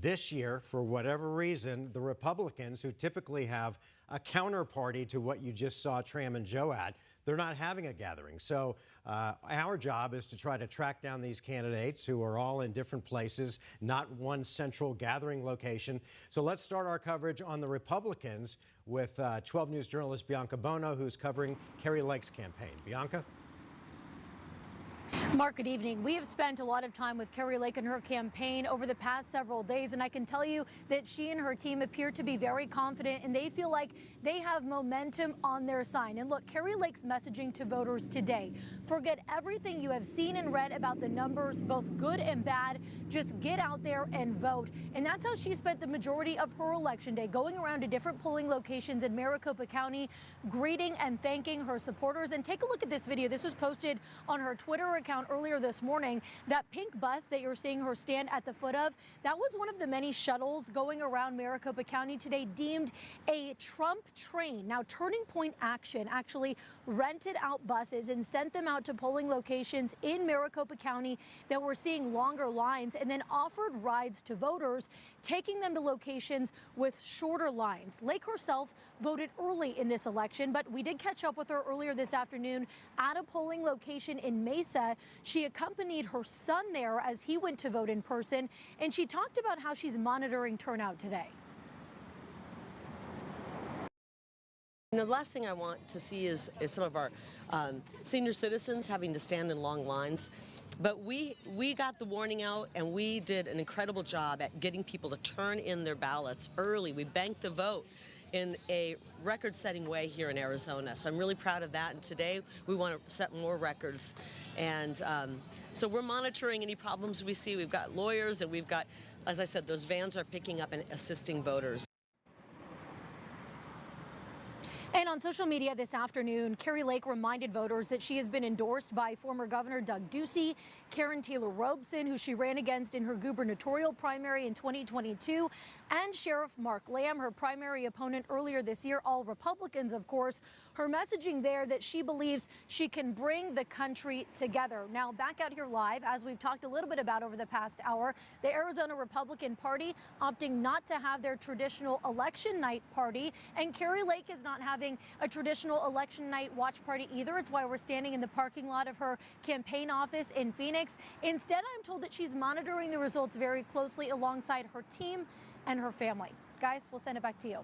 This year, for whatever reason, the Republicans, who typically have a counterparty to what you just saw Tram and Joe at, they're not having a gathering. So our job is to try to track down these candidates who are all in different places, not one central gathering location. So let's start our coverage on the Republicans with 12 News journalist Bianca Bono, who's covering Kari Lake's campaign. Bianca? Mark, good evening. We have spent a lot of time with Kari Lake and her campaign over the past several days, and I can tell you that she and her team appear to be very confident, and they feel like they have momentum on their side. And look, Kari Lake's messaging to voters today: forget everything you have seen and read about the numbers, both good and bad. Just get out there and vote. And that's how she spent the majority of her election day, going around to different polling locations in Maricopa County, greeting and thanking her supporters. And take a look at this video. This was posted on her Twitter account earlier this morning. That pink bus that you're seeing her stand at the foot of, that was one of the many shuttles going around Maricopa County today, deemed a Trump train. Now, Turning Point Action actually rented out buses and sent them out to polling locations in Maricopa County that were seeing longer lines, and then offered rides to voters, taking them to locations with shorter lines. Lake herself voted early in this election, but we did catch up with her earlier this afternoon at a polling location in Mesa. She accompanied her son there as he went to vote in person, and she talked about how she's monitoring turnout today. The last thing I want to see is some of our senior citizens having to stand in long lines. But we got the warning out, and we did an incredible job at getting people to turn in their ballots early. We banked the vote in a record-setting way here in Arizona. So I'm really proud of that. And today we want to set more records. And so we're monitoring any problems we see. We've got lawyers, and we've got, as I said, those vans are picking up and assisting voters. And on social media this afternoon, Kari Lake reminded voters that she has been endorsed by former Governor Doug Ducey, Karen Taylor Robson, who she ran against in her gubernatorial primary in 2022, and Sheriff Mark Lamb, her primary opponent earlier this year, all Republicans, of course. Her messaging there that she believes she can bring the country together. Now, back out here live, as we've talked a little bit about over the past hour, the Arizona Republican Party opting not to have their traditional election night party, and Kari Lake is not having a traditional election night watch party either. It's why we're standing in the parking lot of her campaign office in Phoenix. Instead, I'm told that she's monitoring the results very closely alongside her team and her family. Guys, we'll send it back to you.